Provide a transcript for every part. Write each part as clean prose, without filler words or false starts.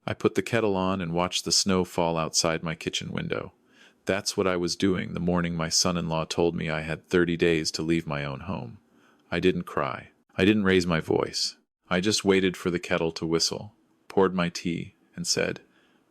I put the kettle on and watched the snow fall outside my kitchen window. That's what I was doing the morning my son-in-law told me I had 30 days to leave my own home. I didn't cry. I didn't raise my voice. I just waited for the kettle to whistle, poured my tea, and said,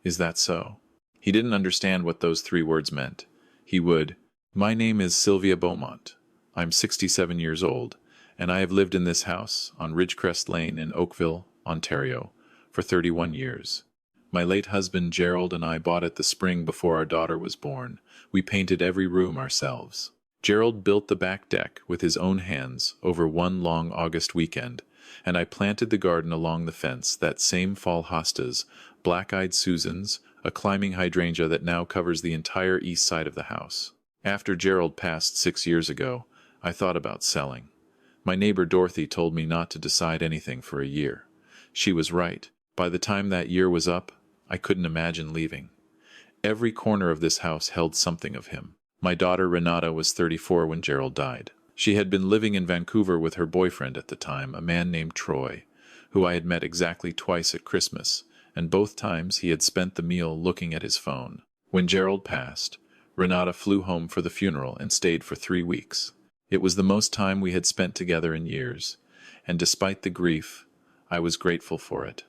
"Is that so?" He didn't understand what those 3 words meant. He would, "My name is Sylvia Beaumont. I'm 67 years old, and I have lived in this house on Ridgecrest Lane in Oakville, Ontario, for 31 years. My late husband Gerald and I bought it the spring before our daughter was born. We painted every room ourselves. Gerald built the back deck with his own hands over one long August weekend, and I planted the garden along the fence, that same fall hostas, black-eyed Susans, a climbing hydrangea that now covers the entire east side of the house. After Gerald passed 6 years ago, I thought about selling. My neighbor Dorothy told me not to decide anything for a year. She was right. By the time that year was up, I couldn't imagine leaving. Every corner of this house held something of him. My daughter Renata was 34 when Gerald died. She had been living in Vancouver with her boyfriend at the time, a man named Troy, who I had met exactly twice at Christmas, and both times he had spent the meal looking at his phone. When Gerald passed, Renata flew home for the funeral and stayed for 3 weeks. It was the most time we had spent together in years, and despite the grief, I was grateful for it.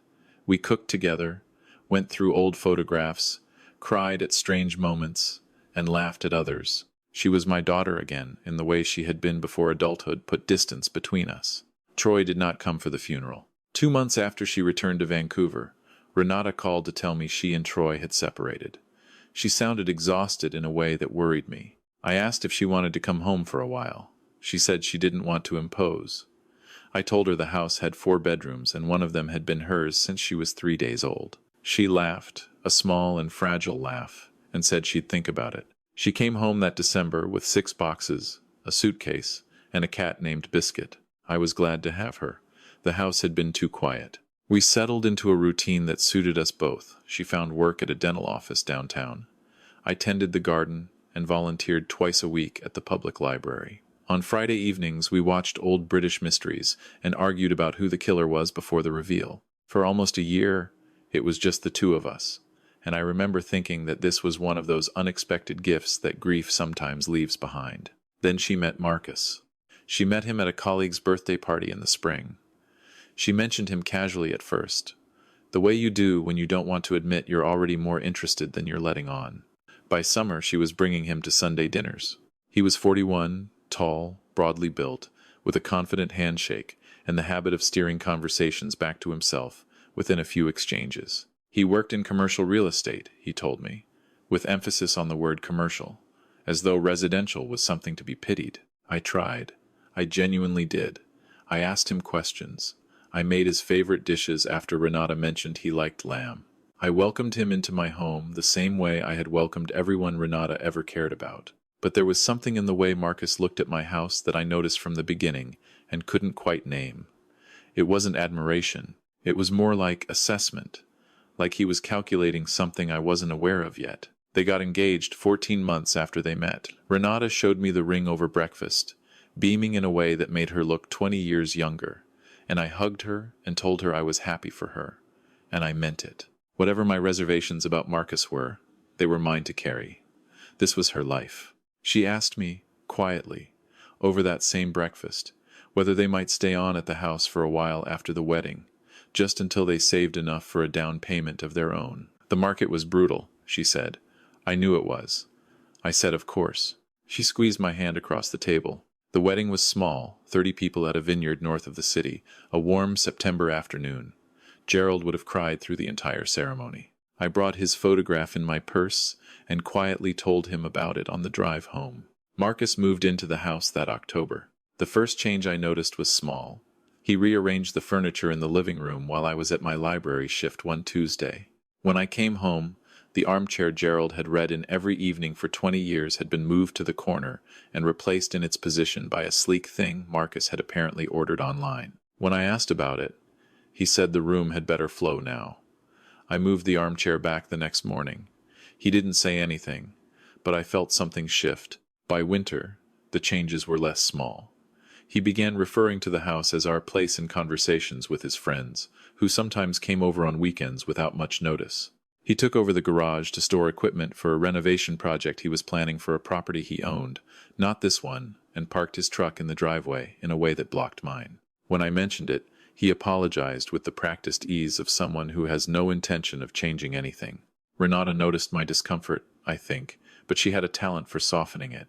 We cooked together, went through old photographs, cried at strange moments, and laughed at others. She was my daughter again, in the way she had been before adulthood put distance between us. Troy did not come for the funeral. 2 months after she returned to Vancouver, Renata called to tell me she and Troy had separated. She sounded exhausted in a way that worried me. I asked if she wanted to come home for a while. She said she didn't want to impose. I told her the house had 4 bedrooms and one of them had been hers since she was 3 days old. She laughed, a small and fragile laugh, and said she'd think about it. She came home that December with 6 boxes, a suitcase, and a cat named Biscuit. I was glad to have her. The house had been too quiet. We settled into a routine that suited us both. She found work at a dental office downtown. I tended the garden and volunteered twice a week at the public library. On Friday evenings, we watched old British mysteries and argued about who the killer was before the reveal. For almost a year, it was just the 2 of us, and I remember thinking that this was one of those unexpected gifts that grief sometimes leaves behind. Then she met Marcus. She met him at a colleague's birthday party in the spring. She mentioned him casually at first, the way you do when you don't want to admit you're already more interested than you're letting on. By summer, she was bringing him to Sunday dinners. He was 41, tall, broadly built, with a confident handshake and the habit of steering conversations back to himself within a few exchanges. He worked in commercial real estate, he told me, with emphasis on the word commercial, as though residential was something to be pitied. I tried. I genuinely did. I asked him questions. I made his favorite dishes after Renata mentioned he liked lamb. I welcomed him into my home the same way I had welcomed everyone Renata ever cared about. But there was something in the way Marcus looked at my house that I noticed from the beginning and couldn't quite name. It wasn't admiration. It was more like assessment, like he was calculating something I wasn't aware of yet. They got engaged 14 months after they met. Renata showed me the ring over breakfast, beaming in a way that made her look 20 years younger, and I hugged her and told her I was happy for her, and I meant it. Whatever my reservations about Marcus were, they were mine to carry. This was her life. She asked me, quietly, over that same breakfast, whether they might stay on at the house for a while after the wedding, just until they saved enough for a down payment of their own. The market was brutal, she said. I knew it was. I said, of course. She squeezed my hand across the table. The wedding was small, 30 people at a vineyard north of the city, a warm September afternoon. Gerald would have cried through the entire ceremony. I brought his photograph in my purse and quietly told him about it on the drive home. Marcus moved into the house that October. The first change I noticed was small. He rearranged the furniture in the living room while I was at my library shift one Tuesday. When I came home, the armchair Gerald had read in every evening for 20 years had been moved to the corner and replaced in its position by a sleek thing Marcus had apparently ordered online. When I asked about it, he said the room had better flow now. I moved the armchair back the next morning. He didn't say anything, but I felt something shift. By winter, the changes were less small. He began referring to the house as our place in conversations with his friends, who sometimes came over on weekends without much notice. He took over the garage to store equipment for a renovation project he was planning for a property he owned, not this one, and parked his truck in the driveway in a way that blocked mine. When I mentioned it, he apologized with the practiced ease of someone who has no intention of changing anything. Renata noticed my discomfort, I think, but she had a talent for softening it.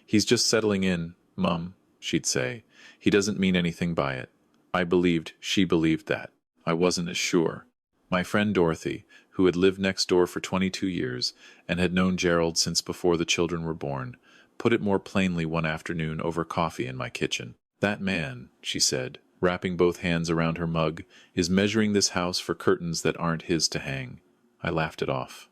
"He's just settling in, Mum," she'd say. "He doesn't mean anything by it." I believed she believed that. I wasn't as sure. My friend Dorothy, who had lived next door for 22 years and had known Gerald since before the children were born, put it more plainly one afternoon over coffee in my kitchen. "That man," she said, wrapping both hands around her mug, "is measuring this house for curtains that aren't his to hang." I laughed it off.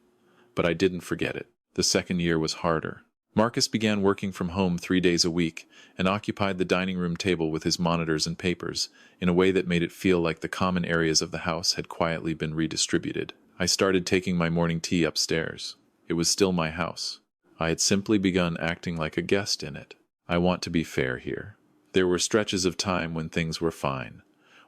But I didn't forget it. The second year was harder. Marcus began working from home 3 days a week and occupied the dining room table with his monitors and papers in a way that made it feel like the common areas of the house had quietly been redistributed. I started taking my morning tea upstairs. It was still my house. I had simply begun acting like a guest in it. I want to be fair here. There were stretches of time when things were fine,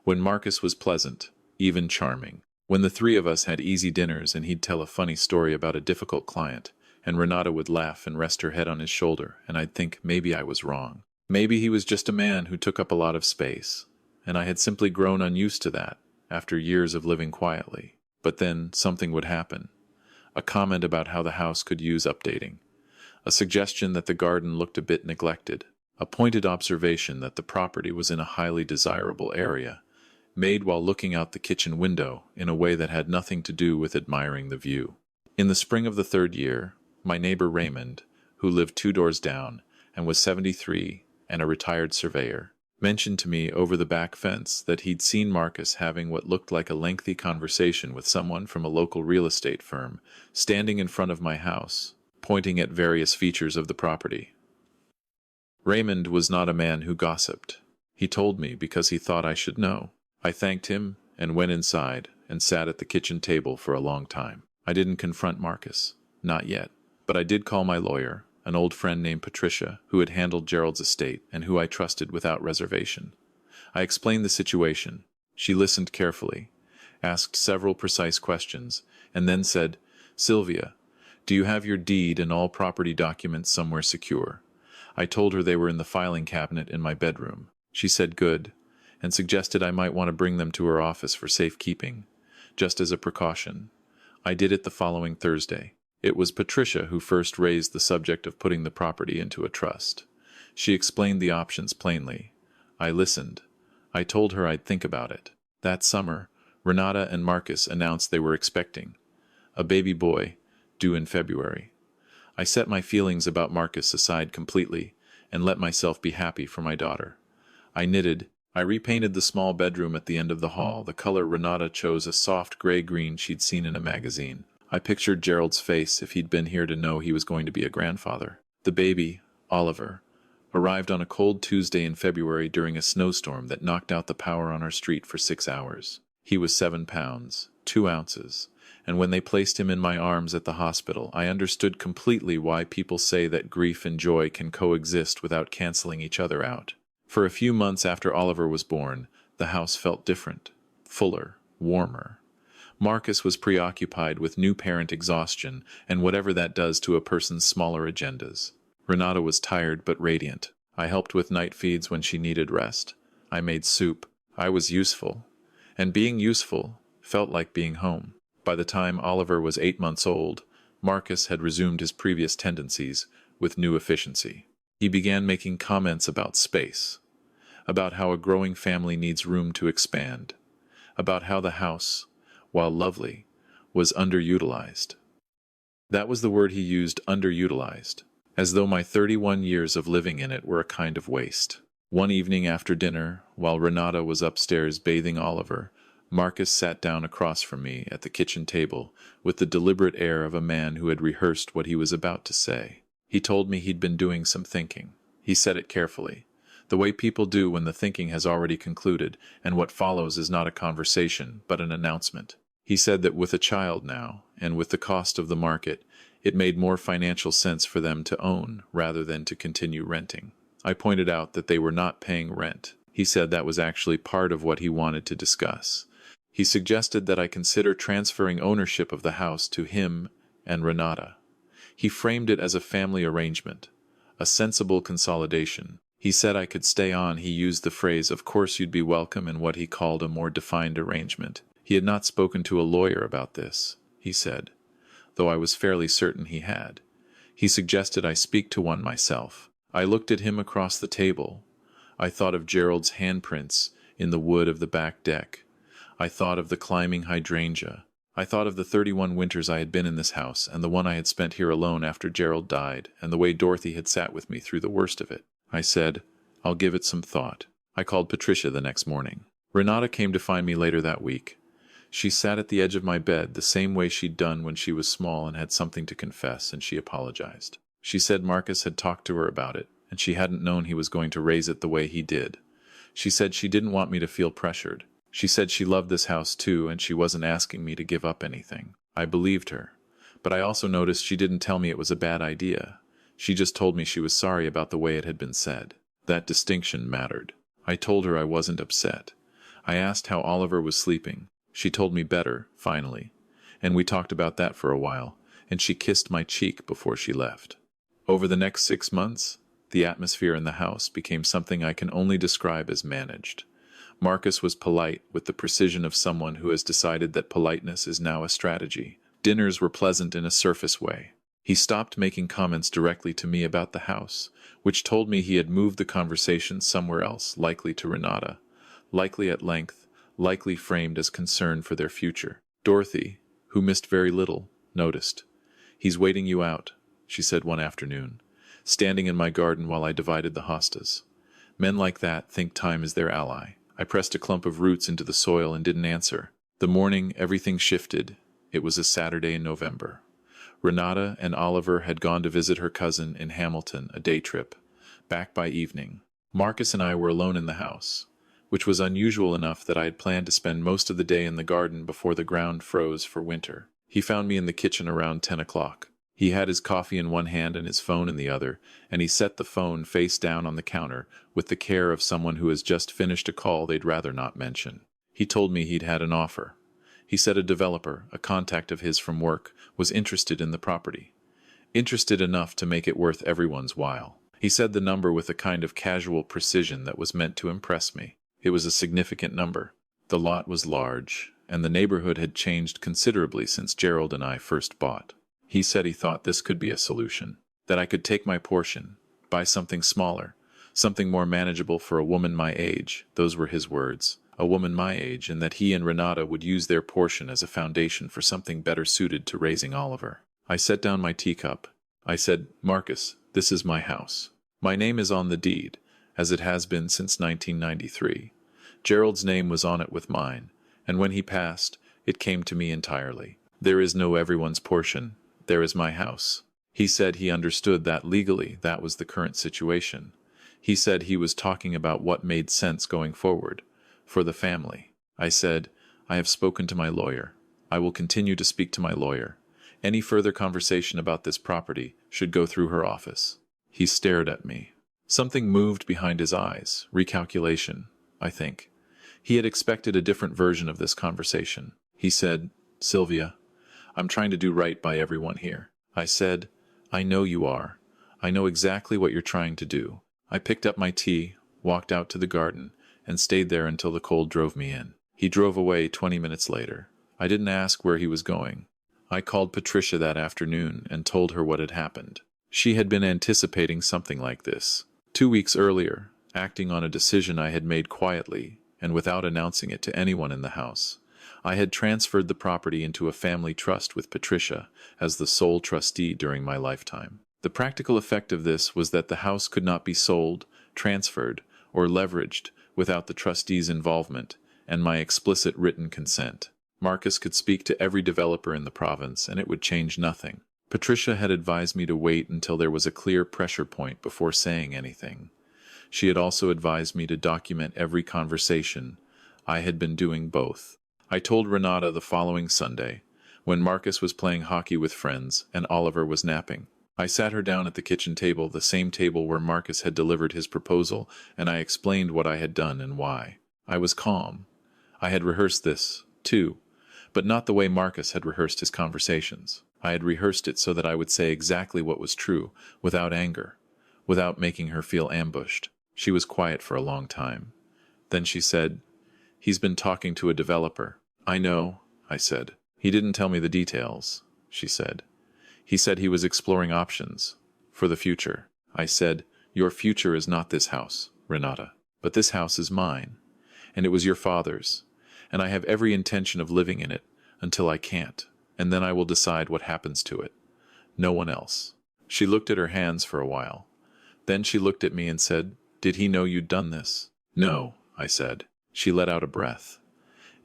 when Marcus was pleasant, even charming, when the three of us had easy dinners and he'd tell a funny story about a difficult client, and Renata would laugh and rest her head on his shoulder, and I'd think maybe I was wrong. Maybe he was just a man who took up a lot of space, and I had simply grown unused to that after years of living quietly. But then something would happen. A comment about how the house could use updating. A suggestion that the garden looked a bit neglected. A pointed observation that the property was in a highly desirable area, made while looking out the kitchen window in a way that had nothing to do with admiring the view. In the spring of the third year, my neighbor Raymond, who lived 2 doors down and was 73 and a retired surveyor, mentioned to me over the back fence that he'd seen Marcus having what looked like a lengthy conversation with someone from a local real estate firm, standing in front of my house, pointing at various features of the property. Raymond was not a man who gossiped. He told me because he thought I should know. I thanked him and went inside and sat at the kitchen table for a long time. I didn't confront Marcus. Not yet. But I did call my lawyer, an old friend named Patricia, who had handled Gerald's estate and who I trusted without reservation. I explained the situation. She listened carefully, asked several precise questions, and then said, "Sylvia, do you have your deed and all property documents somewhere secure?" I told her they were in the filing cabinet in my bedroom. She said good, and suggested I might want to bring them to her office for safekeeping, just as a precaution. I did it the following Thursday. It was Patricia who first raised the subject of putting the property into a trust. She explained the options plainly. I listened. I told her I'd think about it. That summer, Renata and Marcus announced they were expecting a baby boy, due in February. I set my feelings about Marcus aside completely and let myself be happy for my daughter. I knitted. I repainted the small bedroom at the end of the hall. The color Renata chose a soft gray-green she'd seen in a magazine. I pictured Gerald's face if he'd been here to know he was going to be a grandfather. The baby, Oliver, arrived on a cold Tuesday in February during a snowstorm that knocked out the power on our street for 6 hours. He was 7 pounds, 2 ounces, and when they placed him in my arms at the hospital, I understood completely why people say that grief and joy can coexist without canceling each other out. For a few months after Oliver was born, the house felt different, fuller, warmer. Marcus was preoccupied with new parent exhaustion and whatever that does to a person's smaller agendas. Renata was tired but radiant. I helped with night feeds when she needed rest. I made soup. I was useful. And being useful felt like being home. By the time Oliver was 8 months old, Marcus had resumed his previous tendencies with new efficiency. He began making comments about space, about how a growing family needs room to expand, about how the house, while lovely, was underutilized. That was the word he used, underutilized, as though my 31 years of living in it were a kind of waste. One evening after dinner, while Renata was upstairs bathing Oliver, Marcus sat down across from me at the kitchen table with the deliberate air of a man who had rehearsed what he was about to say. He told me he'd been doing some thinking. He said it carefully, the way people do when the thinking has already concluded and what follows is not a conversation but an announcement. He said that with a child now, and with the cost of the market, it made more financial sense for them to own rather than to continue renting. I pointed out that they were not paying rent. He said that was actually part of what he wanted to discuss. He suggested that I consider transferring ownership of the house to him and Renata. He framed it as a family arrangement, a sensible consolidation. He said I could stay on. He used the phrase, "Of course you'd be welcome," in what he called a more defined arrangement. He had not spoken to a lawyer about this, he said, though I was fairly certain he had. He suggested I speak to one myself. I looked at him across the table. I thought of Gerald's handprints in the wood of the back deck. I thought of the climbing hydrangea. I thought of the 31 winters I had been in this house, and the one I had spent here alone after Gerald died, and the way Dorothy had sat with me through the worst of it. I said, "I'll give it some thought." I called Patricia the next morning. Renata came to find me later that week. She sat at the edge of my bed the same way she'd done when she was small and had something to confess, and she apologized. She said Marcus had talked to her about it, and she hadn't known he was going to raise it the way he did. She said she didn't want me to feel pressured. She said she loved this house too, and she wasn't asking me to give up anything. I believed her. But I also noticed she didn't tell me it was a bad idea. She just told me she was sorry about the way it had been said. That distinction mattered. I told her I wasn't upset. I asked how Oliver was sleeping. She told me better, finally, and we talked about that for a while, and she kissed my cheek before she left. Over the next 6 months, the atmosphere in the house became something I can only describe as managed. Marcus was polite with the precision of someone who has decided that politeness is now a strategy. Dinners were pleasant in a surface way. He stopped making comments directly to me about the house, which told me he had moved the conversation somewhere else, likely to Renata, likely at length, likely framed as concern for their future. Dorothy, who missed very little, noticed. "He's waiting you out," she said one afternoon, standing in my garden while I divided the hostas. Men like that think time is their ally. I pressed a clump of roots into the soil and didn't answer. The morning, everything shifted. It was a Saturday in November. Renata and Oliver had gone to visit her cousin in Hamilton, a day trip. Back by evening, Marcus and I were alone in the house, which was unusual enough that I had planned to spend most of the day in the garden before the ground froze for winter. He found me in the kitchen around 10 o'clock. He had his coffee in one hand and his phone in the other, and he set the phone face down on the counter with the care of someone who has just finished a call they'd rather not mention. He told me he'd had an offer. He said a developer, a contact of his from work, was interested in the property. Interested enough to make it worth everyone's while. He said the number with a kind of casual precision that was meant to impress me. It was a significant number. The lot was large, and the neighborhood had changed considerably since Gerald and I first bought. He said he thought this could be a solution, that I could take my portion, buy something smaller, something more manageable for a woman my age, those were his words, a woman my age, and that he and Renata would use their portion as a foundation for something better suited to raising Oliver. I set down my teacup. I said, "Marcus, this is my house. My name is on the deed, as it has been since 1993. Gerald's name was on it with mine, and when he passed, it came to me entirely. There is no everyone's portion. There is my house." He said he understood that legally that was the current situation. He said he was talking about what made sense going forward, for the family. I said, "I have spoken to my lawyer. I will continue to speak to my lawyer. Any further conversation about this property should go through her office." He stared at me. Something moved behind his eyes, recalculation, I think. He had expected a different version of this conversation. He said, "Sylvia, I'm trying to do right by everyone here." I said, "I know you are. I know exactly what you're trying to do." I picked up my tea, walked out to the garden, and stayed there until the cold drove me in. He drove away 20 minutes later. I didn't ask where he was going. I called Patricia that afternoon and told her what had happened. She had been anticipating something like this. 2 weeks earlier, acting on a decision I had made quietly and without announcing it to anyone in the house, I had transferred the property into a family trust with Patricia as the sole trustee during my lifetime. The practical effect of this was that the house could not be sold, transferred, or leveraged without the trustee's involvement and my explicit written consent. Marcus could speak to every developer in the province, and it would change nothing. Patricia had advised me to wait until there was a clear pressure point before saying anything. She had also advised me to document every conversation. I had been doing both. I told Renata the following Sunday, when Marcus was playing hockey with friends and Oliver was napping. I sat her down at the kitchen table, the same table where Marcus had delivered his proposal, and I explained what I had done and why. I was calm. I had rehearsed this, too, but not the way Marcus had rehearsed his conversations. I had rehearsed it so that I would say exactly what was true, without anger, without making her feel ambushed. She was quiet for a long time. Then she said, "He's been talking to a developer." "I know," I said. "He didn't tell me the details," she said. "He said he was exploring options for the future." I said, "Your future is not this house, Renata. But this house is mine, and it was your father's, and I have every intention of living in it until I can't, and then I will decide what happens to it. No one else." She looked at her hands for a while. Then she looked at me and said, "Did he know you'd done this?" "No," I said. She let out a breath.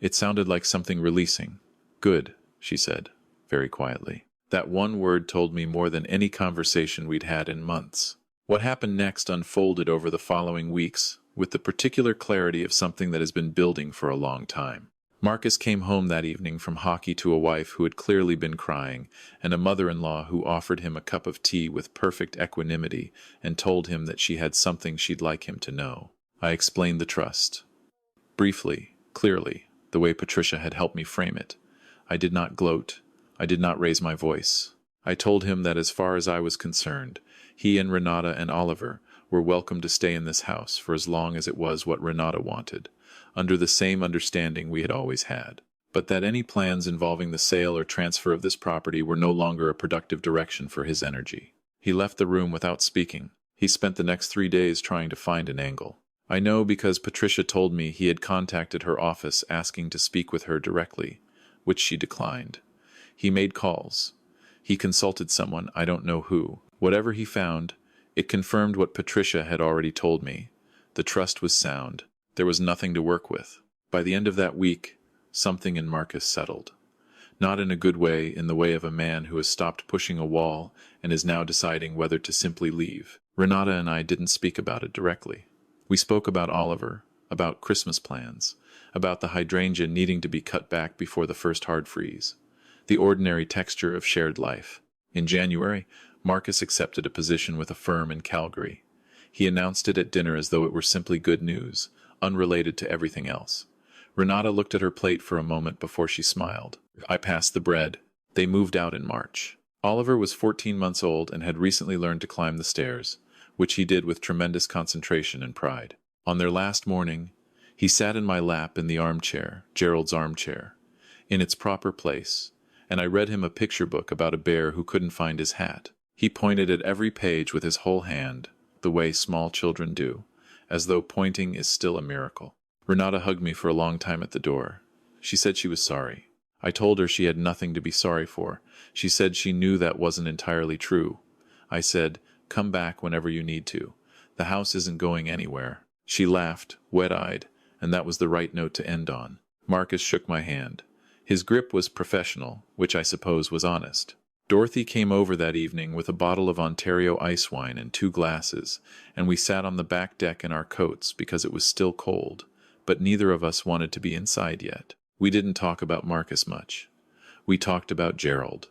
It sounded like something releasing. "Good," she said, very quietly. That one word told me more than any conversation we'd had in months. What happened next unfolded over the following weeks, with the particular clarity of something that has been building for a long time. Marcus came home that evening from hockey to a wife who had clearly been crying, and a mother-in-law who offered him a cup of tea with perfect equanimity and told him that she had something she'd like him to know. I explained the trust. Briefly, clearly, the way Patricia had helped me frame it. I did not gloat. I did not raise my voice. I told him that as far as I was concerned, he and Renata and Oliver were welcome to stay in this house for as long as it was what Renata wanted, under the same understanding we had always had, but that any plans involving the sale or transfer of this property were no longer a productive direction for his energy. He left the room without speaking. He spent the next 3 days trying to find an angle. I know because Patricia told me he had contacted her office asking to speak with her directly, which she declined. He made calls. He consulted someone, I don't know who. Whatever he found, it confirmed what Patricia had already told me. The trust was sound. There was nothing to work with. By the end of that week, something in Marcus settled. Not in a good way, in the way of a man who has stopped pushing a wall and is now deciding whether to simply leave. Renata and I didn't speak about it directly. We spoke about Oliver, about Christmas plans, about the hydrangea needing to be cut back before the first hard freeze, the ordinary texture of shared life. In January, Marcus accepted a position with a firm in Calgary. He announced it at dinner as though it were simply good news, unrelated to everything else. Renata looked at her plate for a moment before she smiled. I passed the bread. They moved out in March. Oliver was 14 months old and had recently learned to climb the stairs, which he did with tremendous concentration and pride. On their last morning, he sat in my lap in the armchair, Gerald's armchair, in its proper place, and I read him a picture book about a bear who couldn't find his hat. He pointed at every page with his whole hand, the way small children do, as though pointing is still a miracle. Renata hugged me for a long time at the door. She said she was sorry. I told her she had nothing to be sorry for. She said she knew that wasn't entirely true. I said, "Come back whenever you need to. The house isn't going anywhere." She laughed, wet-eyed, and that was the right note to end on. Marcus shook my hand. His grip was professional, which I suppose was honest. Dorothy came over that evening with a bottle of Ontario ice wine and 2 glasses, and we sat on the back deck in our coats because it was still cold, but neither of us wanted to be inside yet. We didn't talk about Marcus much. We talked about Gerald.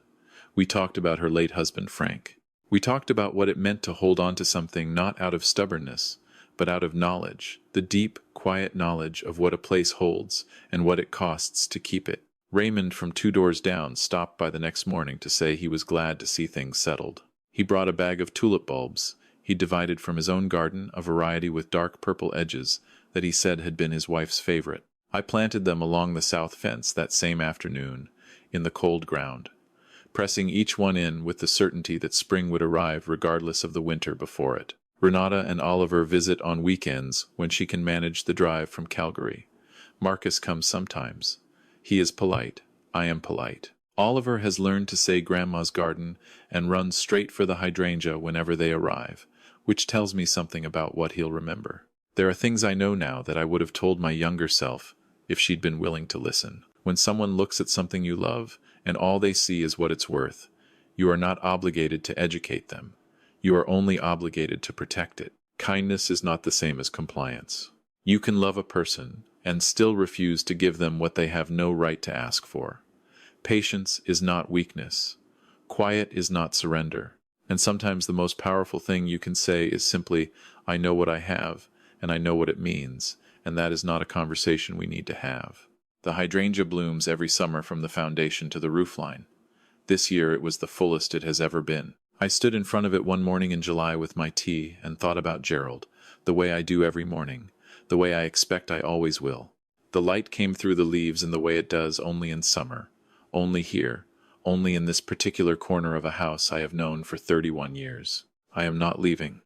We talked about her late husband, Frank. We talked about what it meant to hold on to something not out of stubbornness, but out of knowledge, the deep, quiet knowledge of what a place holds and what it costs to keep it. Raymond from 2 doors down stopped by the next morning to say he was glad to see things settled. He brought a bag of tulip bulbs. He divided from his own garden a variety with dark purple edges that he said had been his wife's favorite. I planted them along the south fence that same afternoon, in the cold ground, pressing each one in with the certainty that spring would arrive regardless of the winter before it. Renata and Oliver visit on weekends when she can manage the drive from Calgary. Marcus comes sometimes. He is polite. I am polite. Oliver has learned to say Grandma's garden and runs straight for the hydrangea whenever they arrive, which tells me something about what he'll remember. There are things I know now that I would have told my younger self if she'd been willing to listen. When someone looks at something you love and all they see is what it's worth, you are not obligated to educate them. You are only obligated to protect it. Kindness is not the same as compliance. You can love a person and still refuse to give them what they have no right to ask for. Patience is not weakness. Quiet is not surrender. And sometimes the most powerful thing you can say is simply, I know what I have, and I know what it means, and that is not a conversation we need to have. The hydrangea blooms every summer from the foundation to the roofline. This year it was the fullest it has ever been. I stood in front of it one morning in July with my tea and thought about Gerald, the way I do every morning, the way I expect I always will. The light came through the leaves in the way it does only in summer, only here, only in this particular corner of a house I have known for 31 years. I am not leaving.